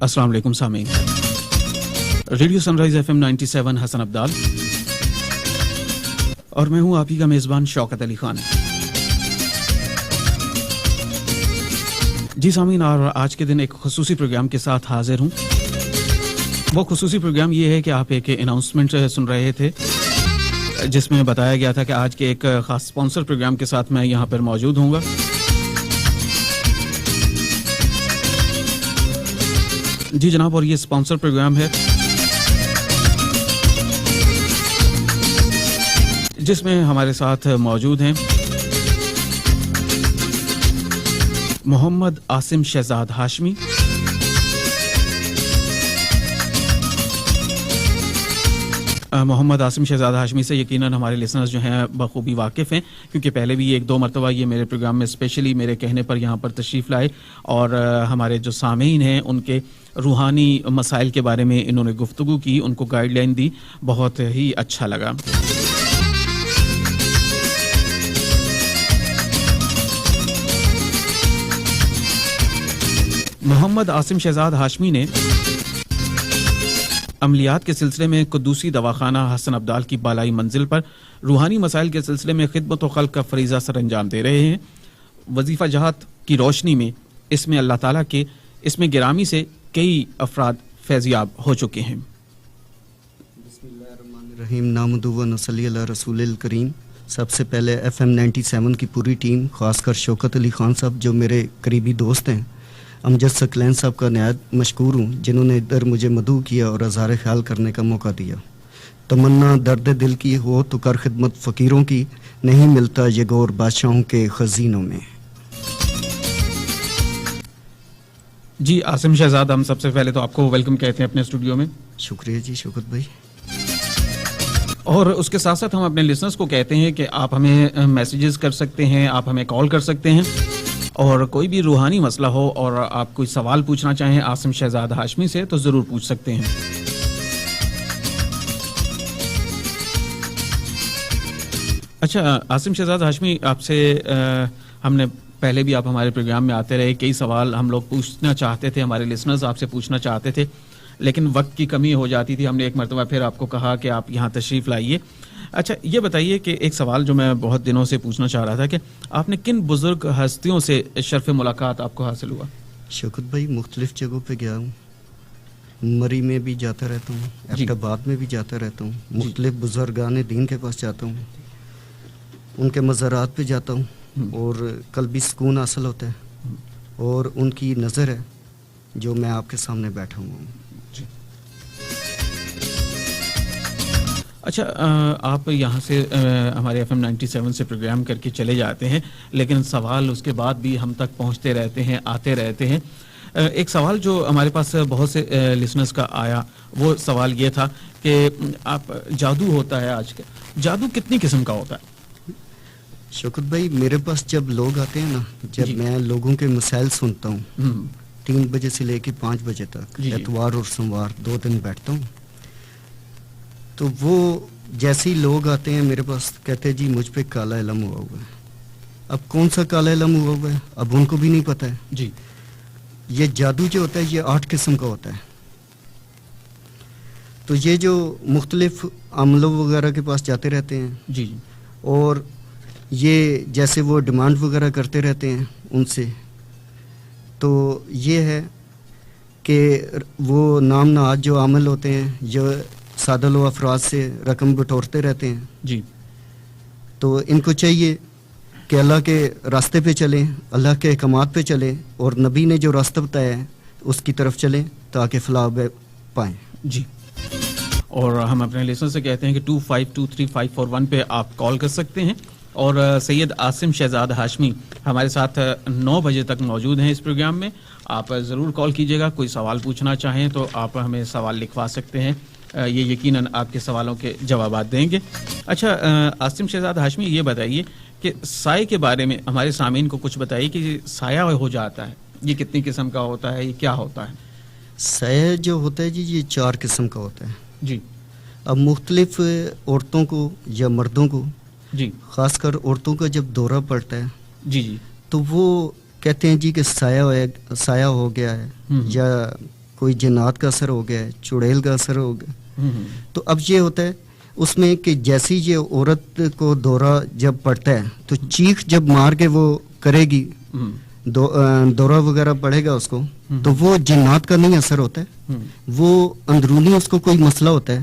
अस्सलाम वालेकुम सामीन, radio sunrise FM 97 Hasan Abdal और मैं हूं आप ही का मेज़बान शौकत अली खान। जी सामीन, और आज के दिन एक खुसूसी प्रोग्राम के साथ हाजिर हूं। वो खुसूसी प्रोग्राम ये है कि आप एक अनाउंसमेंट सुन रहे थे जिसमें बताया गया था कि आज के एक खास स्पॉन्सर प्रोग्राम के साथ मैं यहाँ पर मौजूद हूँगा। जी जनाब, और ये स्पॉन्सर प्रोग्राम है जिसमें हमारे साथ मौजूद हैं मोहम्मद आसिम शहजाद हाशमी, मोहम्मद आसिम शहजाद हाशमी से यकीनन हमारे लिसनर्स जो हैं बखूबी वाकिफ़ हैं, क्योंकि पहले भी एक दो मरतबा ये मेरे प्रोग्राम में स्पेशली मेरे कहने पर यहाँ पर तशरीफ़ लाए और हमारे जो सामीन हैं उनके रूहानी मसाइल के बारे में इन्होंने गुफ्तगू की, उनको गाइडलाइन दी, बहुत ही अच्छा लगा। मोहम्मद आसिम शहजाद हाशमी ने अमलियात के सिलसिले में कुद्दूसी दवाखाना हसन अब्दाल की बालाई मंजिल पर रूहानी मसाइल के सिलसिले में खिदमत व खल्क का फरीज़ा सर अंजाम दे रहे हैं। वजीफ़ा जहात की रोशनी में इसमें अल्लाह ताला के इसमें गिरामी से कई अफराद फैज़याब हो चुके हैं। बिस्मिल्लाहिर्रहमानिर्रहीम, नामुदु व नसल्ली अला रसूलिल करीम। सबसे पहले FM 97 की पूरी टीम, खासकर शौकत अली खान साहब जो मेरे करीबी दोस्त हैं, अमजद सकलैन साहब का नहायत मशकूर हूँ जिन्होंने इधर मुझे मदऊ किया और अज़हार ख्याल करने का मौका दिया। तमन्ना दर्द दिल की हो तो कर खिदमत फ़कीरों की, नहीं मिलता ये गौर बादशाहों के खजीनों में। जी आसिम शहजाद, हम सबसे पहले तो आपको वेलकम कहते हैं अपने स्टूडियो में। शुक्रिया जी शौकत भाई। और उसके साथ साथ हम अपने लिसनर्स को कहते हैं कि आप हमें मैसेजेस कर सकते हैं, आप हमें कॉल कर सकते हैं, और कोई भी रूहानी मसला हो और आप कोई सवाल पूछना चाहें आसिम शहजाद हाशमी से तो ज़रूर पूछ सकते हैं। अच्छा आसिम शहजाद हाशमी, आपसे हमने पहले भी आप हमारे प्रोग्राम में आते रहे, कई सवाल हम लोग पूछना चाहते थे, हमारे लिसनर्स आपसे पूछना चाहते थे, लेकिन वक्त की कमी हो जाती थी। हमने एक मरतबा फिर आपको कहा कि आप यहाँ तशरीफ़ लाइए। अच्छा ये बताइए कि एक सवाल जो मैं बहुत दिनों से पूछना चाह रहा था कि आपने किन बुज़ुर्ग हस्तियों से शर्फ़ मुलाकात आपको हासिल हुआ? शौकत भाई मुख्तलिफ़ जगहों पे गया हूँ, मरी में भी जाता रहता हूँ, एबटाबाद में भी जाता रहता हूँ, मुख्तलिफ़ बुज़ुर्गान दीन के पास जाता हूँ, उनके मज़ारात पे जाता हूँ और कल्बी सुकून हासिल होता है, और उनकी नज़र है जो मैं आपके सामने बैठा हुआ हूँ। अच्छा आप यहाँ से हमारे FM 97 से प्रोग्राम करके चले जाते हैं, लेकिन सवाल उसके बाद भी हम तक पहुँचते रहते हैं, आते रहते हैं। एक सवाल जो हमारे पास बहुत से लिसनर्स का आया, वो सवाल ये था कि आप जादू होता है आज के, जादू कितनी किस्म का होता है? शौकत भाई मेरे पास जब लोग आते हैं ना, जब मैं लोगों के मसाइल सुनता हूँ 3 बजे से लेकर 5 बजे तक, एतवार और सोमवार 2 दिन बैठता हूँ, तो वो जैसे ही लोग आते हैं मेरे पास कहते हैं जी मुझ पे काला इलम हुआ हुआ है। अब कौन सा काला इलम हुआ हुआ है अब उनको भी नहीं पता है जी। ये जादू जो होता है ये 8 किस्म का होता है। तो ये जो मुख्तलिफ अमलों वगैरह के पास जाते रहते हैं जी, और ये जैसे वो डिमांड वगैरह करते रहते हैं उनसे, तो ये है कि वो नाम नाज जो अमल होते हैं जो सादल व अफराद से रकम बटोरते रहते हैं जी, तो इनको चाहिए कि अल्लाह के रास्ते पे चलें, अल्लाह के अहकामात पे चलें, और नबी ने जो रास्ता बताया है उसकी तरफ चलें ताकि फलाह पाएँ जी। और हम अपने लिसनर से कहते हैं कि 25233541 पे आप कॉल कर सकते हैं, और सैयद आसिम शहजाद हाशमी हमारे साथ 9 बजे तक मौजूद हैं इस प्रोग्राम में। आप ज़रूर कॉल कीजिएगा, कोई सवाल पूछना चाहें तो आप हमें सवाल लिखवा सकते हैं, ये यकीनन आपके सवालों के जवाब देंगे। अच्छा आसिम शहजाद हाशमी, ये बताइए कि साए के बारे में हमारे सामीन को कुछ बताइए कि साया हो जाता है, ये कितनी किस्म का होता है, ये क्या होता है? साया जो होता है जी ये 4 किस्म का होता है जी। अब मुख्तलिफ औरतों को या मर्दों को जी, ख़ासकर औरतों का जब दौरा पड़ता है जी जी, तो वो कहते हैं जी कि साया हो गया है या کوئی جنات کا اثر ہو گیا ہے، چڑیل کا اثر ہو گیا. ہم، تو اب یہ ہوتا ہے اس میں کہ جیسی یہ عورت کو دورہ جب پڑتا ہے تو چیخ جب مار کے وہ کرے گی، ہم، دورہ وغیرہ پڑے گا اس کو، تو وہ جنات کا نہیں اثر ہوتا ہے، ہم، وہ اندرونی اس کو کوئی مسئلہ ہوتا ہے